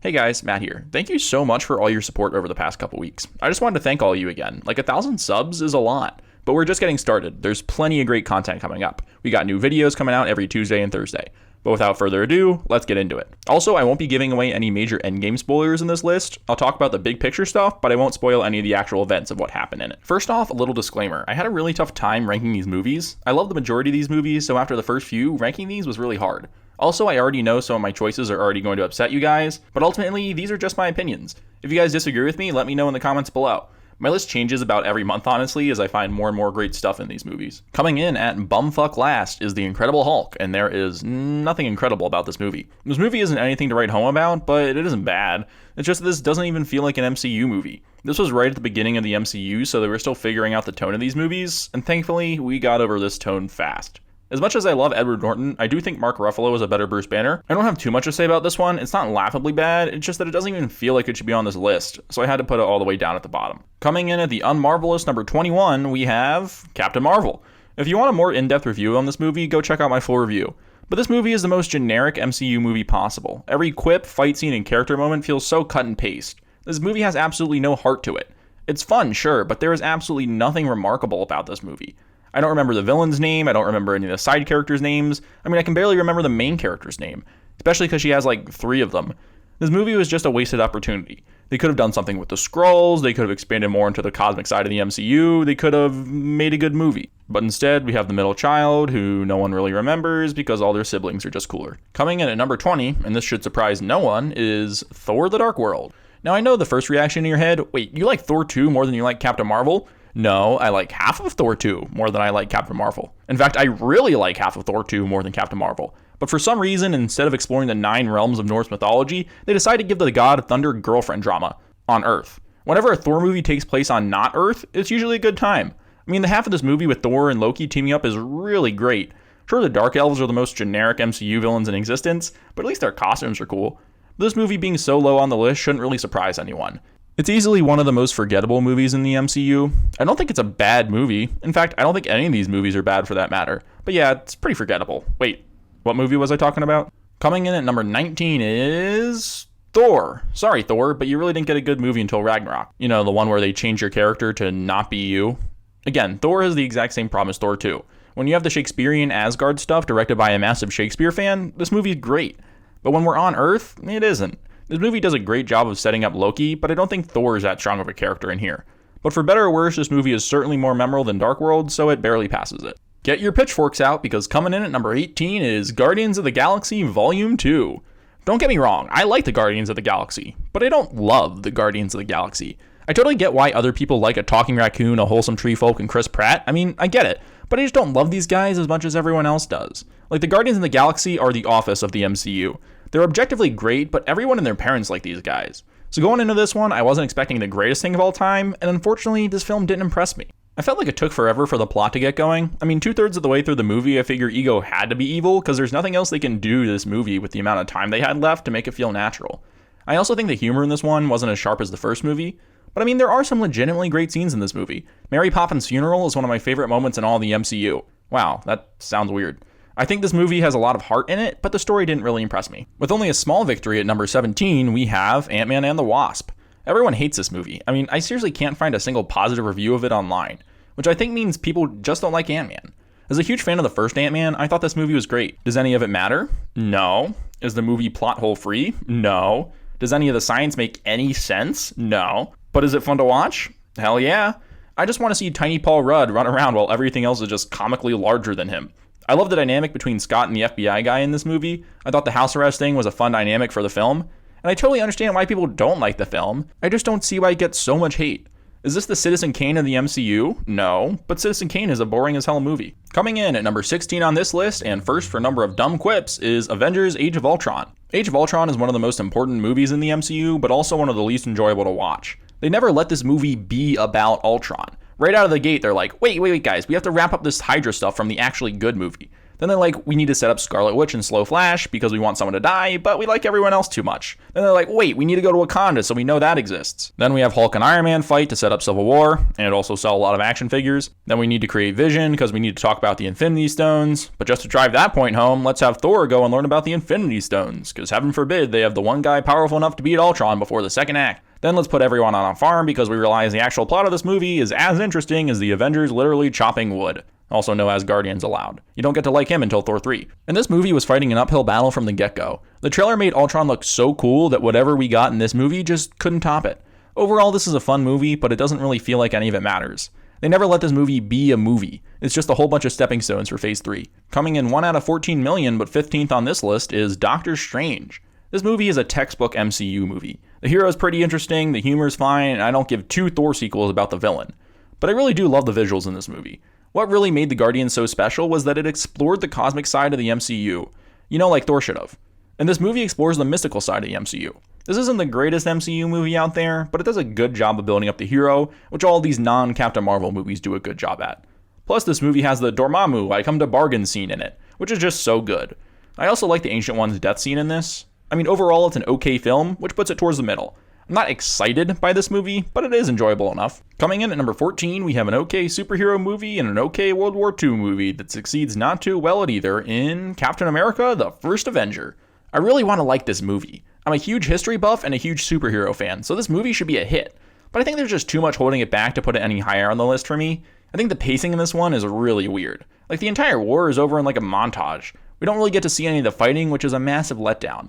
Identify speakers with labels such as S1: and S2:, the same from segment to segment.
S1: Hey guys, Matt here. Thank you so much for all your support over the past couple weeks. I just wanted to thank all of you again. Like 1,000 subs is a lot, but we're just getting started. There's plenty of great content coming up. We got new videos coming out every Tuesday and Thursday. But without further ado, let's get into it. Also, I won't be giving away any major Endgame spoilers in this list. I'll talk about the big picture stuff, but I won't spoil any of the actual events of what happened in it. First off, a little disclaimer. I had a really tough time ranking these movies. I love the majority of these movies, so after the first few, ranking these was really hard. Also, I already know some of my choices are already going to upset you guys, but ultimately, these are just my opinions. If you guys disagree with me, let me know in the comments below. My list changes about every month, honestly, as I find more and more great stuff in these movies. Coming in at bumfuck last is The Incredible Hulk, and there is nothing incredible about this movie. This movie isn't anything to write home about, but it isn't bad. It's just that this doesn't even feel like an MCU movie. This was right at the beginning of the MCU, so they were still figuring out the tone of these movies, and thankfully, we got over this tone fast. As much as I love Edward Norton, I do think Mark Ruffalo is a better Bruce Banner. I don't have too much to say about this one. It's not laughably bad, it's just that it doesn't even feel like it should be on this list, so I had to put it all the way down at the bottom. Coming in at the unmarvelous number 21, we have Captain Marvel. If you want a more in-depth review on this movie, go check out my full review. But this movie is the most generic MCU movie possible. Every quip, fight scene, and character moment feels so cut and paste. This movie has absolutely no heart to it. It's fun, sure, but there is absolutely nothing remarkable about this movie. I don't remember the villain's name, I don't remember any of the side characters' names. I mean, I can barely remember the main character's name, especially because she has like 3 of them. This movie was just a wasted opportunity. They could have done something with the Skrulls, they could have expanded more into the cosmic side of the MCU, they could have made a good movie. But instead, we have the middle child, who no one really remembers because all their siblings are just cooler. Coming in at number 20, and this should surprise no one, is Thor: The Dark World. Now I know the first reaction in your head, wait, you like Thor 2 more than you like Captain Marvel? No, I like half of Thor 2 more than I like Captain Marvel. In fact, I really like half of Thor 2 more than Captain Marvel. But for some reason, instead of exploring the 9 realms of Norse mythology, they decided to give the god of thunder girlfriend drama on Earth. Whenever a Thor movie takes place on not Earth, it's usually a good time. I mean, the half of this movie with Thor and Loki teaming up is really great. Sure, the Dark Elves are the most generic MCU villains in existence, but at least their costumes are cool. This movie being so low on the list shouldn't really surprise anyone. It's easily one of the most forgettable movies in the MCU. I don't think it's a bad movie. In fact, I don't think any of these movies are bad for that matter. But yeah, it's pretty forgettable. Wait, what movie was I talking about? Coming in at number 19 is Thor. Sorry, Thor, but you really didn't get a good movie until Ragnarok. You know, the one where they change your character to not be you. Again, Thor has the exact same problem as Thor 2. When you have the Shakespearean Asgard stuff directed by a massive Shakespeare fan, this movie's great. But when we're on Earth, it isn't. This movie does a great job of setting up Loki, but I don't think Thor is that strong of a character in here. But for better or worse, this movie is certainly more memorable than Dark World, so it barely passes it. Get your pitchforks out, because coming in at number 18 is Guardians of the Galaxy Volume 2. Don't get me wrong, I like the Guardians of the Galaxy, but I don't love the Guardians of the Galaxy. I totally get why other people like a talking raccoon, a wholesome tree folk, and Chris Pratt. I mean, I get it, but I just don't love these guys as much as everyone else does. Like, the Guardians of the Galaxy are the Office of the MCU. They're objectively great, but everyone and their parents like these guys. So going into this one, I wasn't expecting the greatest thing of all time, and unfortunately, this film didn't impress me. I felt like it took forever for the plot to get going. I mean, 2/3 of the way through the movie, I figure Ego had to be evil, because there's nothing else they can do to this movie with the amount of time they had left to make it feel natural. I also think the humor in this one wasn't as sharp as the first movie, but I mean, there are some legitimately great scenes in this movie. Mary Poppins' funeral is one of my favorite moments in all the MCU. Wow, that sounds weird. I think this movie has a lot of heart in it, but the story didn't really impress me. With only a small victory at number 17, we have Ant-Man and the Wasp. Everyone hates this movie. I mean, I seriously can't find a single positive review of it online, which I think means people just don't like Ant-Man. As a huge fan of the first Ant-Man, I thought this movie was great. Does any of it matter? No. Is the movie plot hole free? No. Does any of the science make any sense? No. But is it fun to watch? Hell yeah. I just want to see Tiny Paul Rudd run around while everything else is just comically larger than him. I love the dynamic between Scott and the FBI guy in this movie. I thought the house arrest thing was a fun dynamic for the film. And I totally understand why people don't like the film. I just don't see why it gets so much hate. Is this the Citizen Kane of the MCU? No, but Citizen Kane is a boring as hell movie. Coming in at number 16 on this list, and first for number of dumb quips, is Avengers Age of Ultron. Age of Ultron is one of the most important movies in the MCU, but also one of the least enjoyable to watch. They never let this movie be about Ultron. Right out of the gate, they're like, wait, guys, we have to wrap up this Hydra stuff from the actually good movie. Then they're like, we need to set up Scarlet Witch and Slow Flash because we want someone to die, but we like everyone else too much. Then they're like, wait, we need to go to Wakanda so we know that exists. Then we have Hulk and Iron Man fight to set up Civil War, and also sell a lot of action figures. Then we need to create Vision because we need to talk about the Infinity Stones. But just to drive that point home, let's have Thor go and learn about the Infinity Stones, because heaven forbid they have the one guy powerful enough to beat Ultron before the second act. Then let's put everyone on a farm because we realize the actual plot of this movie is as interesting as the Avengers literally chopping wood. Also no Asgardians allowed. You don't get to like him until Thor 3. And this movie was fighting an uphill battle from the get-go. The trailer made Ultron look so cool that whatever we got in this movie just couldn't top it. Overall, this is a fun movie, but it doesn't really feel like any of it matters. They never let this movie be a movie. It's just a whole bunch of stepping stones for Phase 3. Coming in 1 out of 14 million, but 15th on this list, is Doctor Strange. This movie is a textbook MCU movie. The hero is pretty interesting, the humor is fine, and I don't give two Thor sequels about the villain. But I really do love the visuals in this movie. What really made the Guardians so special was that it explored the cosmic side of the MCU. You know, like Thor should have. And this movie explores the mystical side of the MCU. This isn't the greatest MCU movie out there, but it does a good job of building up the hero, which all these non-Captain Marvel movies do a good job at. Plus, this movie has the Dormammu, I come to bargain scene in it, which is just so good. I also like the Ancient One's death scene in this. I mean, overall, it's an okay film, which puts it towards the middle. I'm not excited by this movie, but it is enjoyable enough. Coming in at number 14, we have an okay superhero movie and an okay World War II movie that succeeds not too well at either in Captain America: The First Avenger. I really want to like this movie. I'm a huge history buff and a huge superhero fan, so this movie should be a hit. But I think there's just too much holding it back to put it any higher on the list for me. I think the pacing in this one is really weird. Like, the entire war is over in like a montage. We don't really get to see any of the fighting, which is a massive letdown.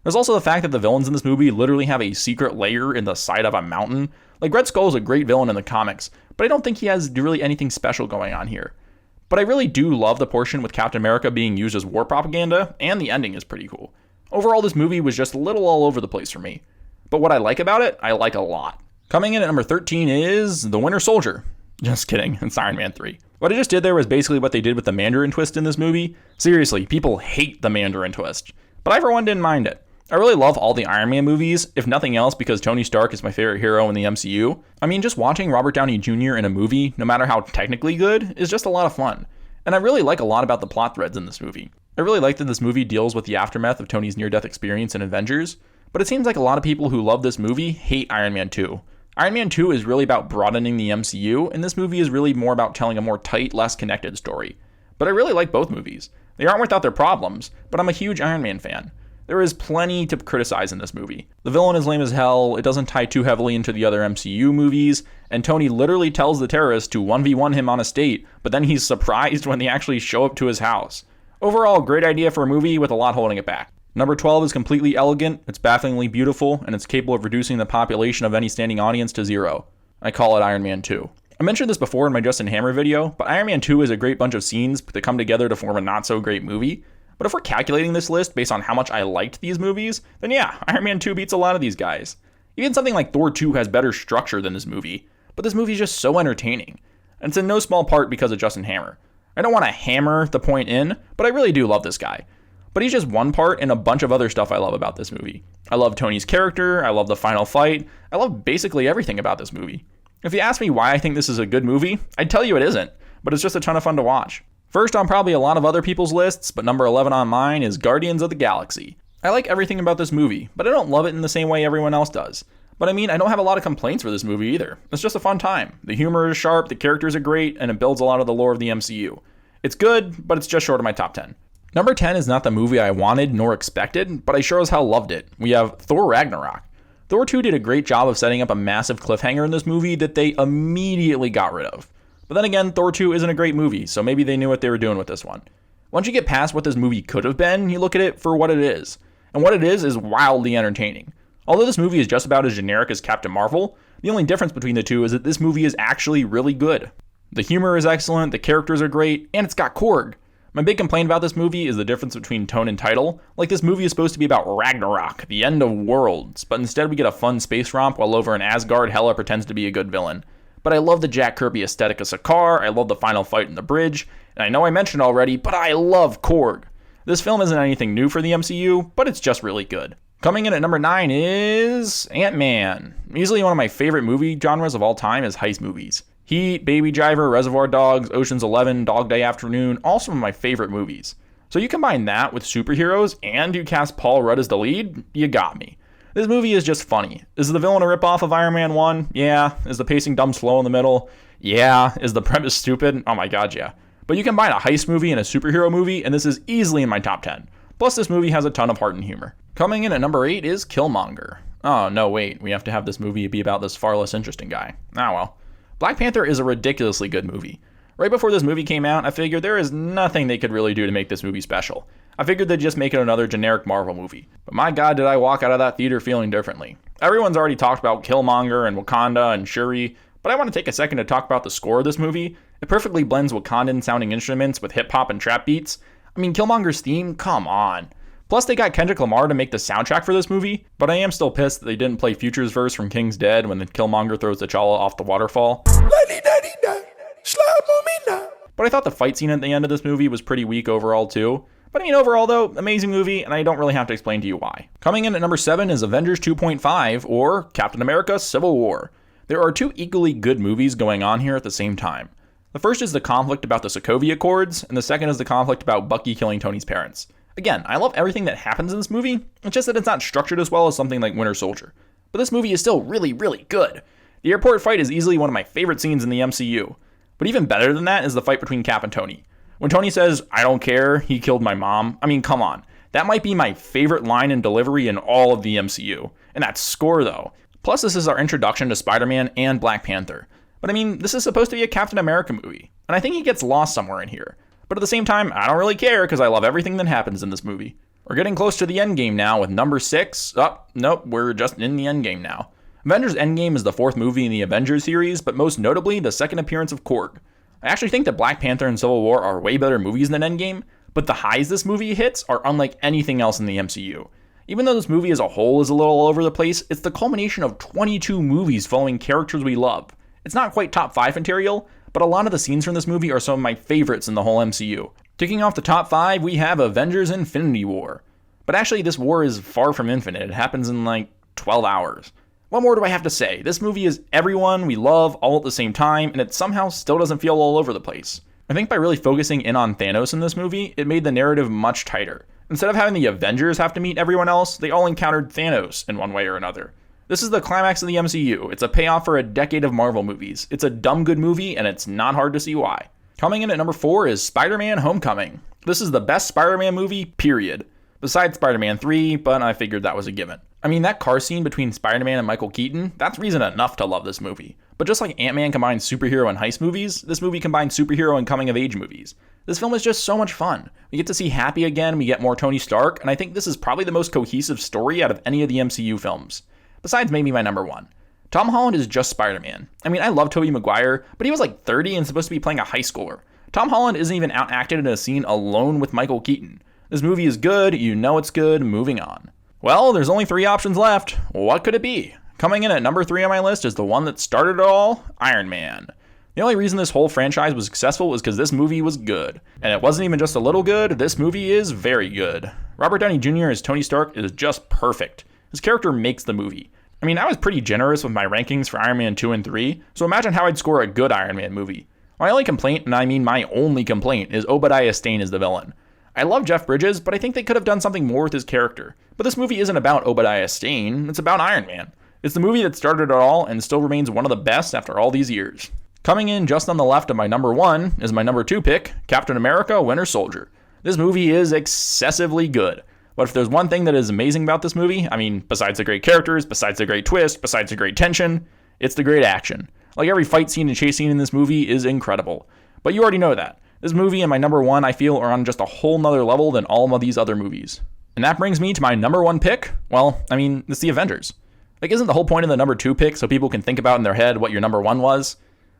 S1: There's also the fact that the villains in this movie literally have a secret lair in the side of a mountain. Like, Red Skull is a great villain in the comics, but I don't think he has really anything special going on here. But I really do love the portion with Captain America being used as war propaganda, and the ending is pretty cool. Overall, this movie was just a little all over the place for me. But what I like about it, I like a lot. Coming in at number 13 is The Winter Soldier. Just kidding, it's Iron Man 3. What I just did there was basically what they did with the Mandarin twist in this movie. Seriously, people hate the Mandarin twist. But I, for one, didn't mind it. I really love all the Iron Man movies, if nothing else because Tony Stark is my favorite hero in the MCU. I mean, just watching Robert Downey Jr. in a movie, no matter how technically good, is just a lot of fun. And I really like a lot about the plot threads in this movie. I really like that this movie deals with the aftermath of Tony's near-death experience in Avengers, but it seems like a lot of people who love this movie hate Iron Man 2. Iron Man 2 is really about broadening the MCU, and this movie is really more about telling a more tight, less connected story. But I really like both movies. They aren't without their problems, but I'm a huge Iron Man fan. There is plenty to criticize in this movie. The villain is lame as hell, it doesn't tie too heavily into the other MCU movies, and Tony literally tells the terrorists to 1v1 him on a state, but then he's surprised when they actually show up to his house. Overall, great idea for a movie with a lot holding it back. Number 12 is completely elegant, it's bafflingly beautiful, and it's capable of reducing the population of any standing audience to 0. I call it Iron Man 2. I mentioned this before in my Justin Hammer video, but Iron Man 2 is a great bunch of scenes that come together to form a not so great movie. But if we're calculating this list based on how much I liked these movies, then yeah, Iron Man 2 beats a lot of these guys. Even something like Thor 2 has better structure than this movie, but this movie is just so entertaining. And it's in no small part because of Justin Hammer. I don't want to hammer the point in, but I really do love this guy. But he's just one part in a bunch of other stuff I love about this movie. I love Tony's character, I love the final fight, I love basically everything about this movie. If you ask me why I think this is a good movie, I'd tell you it isn't, but it's just a ton of fun to watch. First on probably a lot of other people's lists, but number 11 on mine is Guardians of the Galaxy. I like everything about this movie, but I don't love it in the same way everyone else does. But I mean, I don't have a lot of complaints for this movie either. It's just a fun time. The humor is sharp, the characters are great, and it builds a lot of the lore of the MCU. It's good, but it's just short of my top 10. Number 10 is not the movie I wanted nor expected, but I sure as hell loved it. We have Thor Ragnarok. Thor 2 did a great job of setting up a massive cliffhanger in this movie that they immediately got rid of. But then again, Thor 2 isn't a great movie, so maybe they knew what they were doing with this one. Once you get past what this movie could have been, you look at it for what it is. And what it is wildly entertaining. Although this movie is just about as generic as Captain Marvel, the only difference between the two is that this movie is actually really good. The humor is excellent, the characters are great, and it's got Korg. My big complaint about this movie is the difference between tone and title. Like, this movie is supposed to be about Ragnarok, the end of worlds, but instead we get a fun space romp while over in Asgard, Hela pretends to be a good villain. But I love the Jack Kirby aesthetic of Sakaar, I love the final fight in the bridge, and I know I mentioned already, but I love Korg. This film isn't anything new for the MCU, but it's just really good. Coming in at number 9 is Ant-Man. Easily one of my favorite movie genres of all time is heist movies. Heat, Baby Driver, Reservoir Dogs, Ocean's 11, Dog Day Afternoon, all some of my favorite movies. So you combine that with superheroes and you cast Paul Rudd as the lead, you got me. This movie is just funny. Is the villain a ripoff of Iron Man 1? Yeah. Is the pacing dumb slow in the middle? Yeah. Is the premise stupid? Oh my god, yeah. But you combine a heist movie and a superhero movie, and this is easily in my top 10. Plus, this movie has a ton of heart and humor. Coming in at number 8 is Killmonger. Oh, no, wait. We have to have this movie be about this far less interesting guy. Ah, well. Black Panther is a ridiculously good movie. Right before this movie came out, I figured there is nothing they could really do to make this movie special. I figured they'd just make it another generic Marvel movie. But my god, did I walk out of that theater feeling differently. Everyone's already talked about Killmonger and Wakanda and Shuri, but I want to take a second to talk about the score of this movie. It perfectly blends Wakandan sounding instruments with hip hop and trap beats. I mean, Killmonger's theme? Come on. Plus, they got Kendrick Lamar to make the soundtrack for this movie, but I am still pissed that they didn't play Future's verse from King's Dead when the Killmonger throws T'Challa off the waterfall. But I thought the fight scene at the end of this movie was pretty weak overall too. But I mean, overall though, amazing movie, and I don't really have to explain to you why. Coming in at number 7 is Avengers 2.5, or Captain America Civil War. There are two equally good movies going on here at the same time. The first is the conflict about the Sokovia Accords, and the second is the conflict about Bucky killing Tony's parents. Again, I love everything that happens in this movie, it's just that it's not structured as well as something like Winter Soldier. But this movie is still really, really good. The airport fight is easily one of my favorite scenes in the MCU. But even better than that is the fight between Cap and Tony. When Tony says, "I don't care, he killed my mom," I mean, come on. That might be my favorite line and delivery in all of the MCU. And that score, though. Plus, this is our introduction to Spider-Man and Black Panther. But I mean, this is supposed to be a Captain America movie. And I think he gets lost somewhere in here. But at the same time, I don't really care because I love everything that happens in this movie. We're getting close to the Endgame now with number 6. Oh, nope, we're just in the Endgame now. Avengers Endgame is the 4th movie in the Avengers series, but most notably, the 2nd appearance of Korg. I actually think that Black Panther and Civil War are way better movies than Endgame, but the highs this movie hits are unlike anything else in the MCU. Even though this movie as a whole is a little all over the place, it's the culmination of 22 movies following characters we love. It's not quite top 5 material, but a lot of the scenes from this movie are some of my favorites in the whole MCU. Kicking off the top 5, we have Avengers Infinity War. But actually, this war is far from infinite. It happens in like 12 hours. What more do I have to say? This movie is everyone we love all at the same time, and it somehow still doesn't feel all over the place. I think by really focusing in on Thanos in this movie, it made the narrative much tighter. Instead of having the Avengers have to meet everyone else, they all encountered Thanos in one way or another. This is the climax of the MCU. It's a payoff for a decade of Marvel movies. It's a dumb good movie, and it's not hard to see why. Coming in at number 4 is Spider-Man Homecoming. This is the best Spider-Man movie, period. Besides Spider-Man 3, but I figured that was a given. I mean, that car scene between Spider-Man and Michael Keaton, that's reason enough to love this movie. But just like Ant-Man combines superhero and heist movies, this movie combines superhero and coming-of-age movies. This film is just so much fun. We get to see Happy again, we get more Tony Stark, and I think this is probably the most cohesive story out of any of the MCU films. Besides maybe my number 1. Tom Holland is just Spider-Man. I mean, I love Tobey Maguire, but he was like 30 and supposed to be playing a high schooler. Tom Holland isn't even out-acted in a scene alone with Michael Keaton. This movie is good, you know it's good, moving on. Well, there's only 3 options left. What could it be? Coming in at number 3 on my list is the one that started it all, Iron Man. The only reason this whole franchise was successful was because this movie was good. And it wasn't even just a little good, this movie is very good. Robert Downey Jr. as Tony Stark is just perfect. His character makes the movie. I mean, I was pretty generous with my rankings for Iron Man 2 and 3, so imagine how I'd score a good Iron Man movie. My only complaint, and I mean my only complaint, is Obadiah Stane as the villain. I love Jeff Bridges, but I think they could have done something more with his character. But this movie isn't about Obadiah Stane, it's about Iron Man. It's the movie that started it all and still remains one of the best after all these years. Coming in just on the left of my number 1 is my number 2 pick, Captain America Winter Soldier. This movie is excessively good. But if there's one thing that is amazing about this movie, I mean, besides the great characters, besides the great twist, besides the great tension, it's the great action. Like every fight scene and chase scene in this movie is incredible. But you already know that. This movie and my number 1, I feel, are on just a whole nother level than all of these other movies. And that brings me to my number 1 pick. Well, I mean, it's the Avengers. Like, isn't the whole point of the number 2 pick so people can think about in their head what your number 1 was?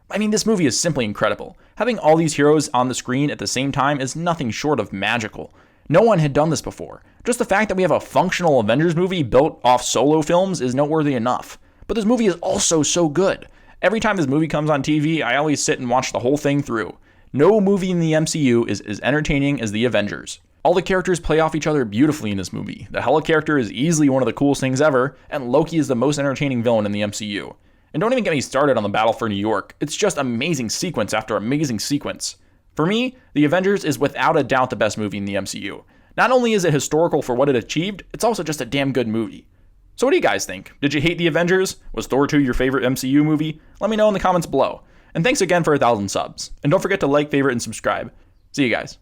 S1: I mean, this movie is simply incredible. Having all these heroes on the screen at the same time is nothing short of magical. No one had done this before. Just the fact that we have a functional Avengers movie built off solo films is noteworthy enough. But this movie is also so good. Every time this movie comes on TV, I always sit and watch the whole thing through. No movie in the MCU is as entertaining as the Avengers. All the characters play off each other beautifully in this movie. The Hela character is easily one of the coolest things ever, and Loki is the most entertaining villain in the MCU. And don't even get me started on the battle for New York. It's just amazing sequence after amazing sequence. For me, The Avengers is without a doubt the best movie in the MCU. Not only is it historical for what it achieved, it's also just a damn good movie. So what do you guys think? Did you hate The Avengers? Was Thor 2 your favorite MCU movie? Let me know in the comments below. And thanks again for 1,000 subs. And don't forget to like, favorite, and subscribe. See you guys.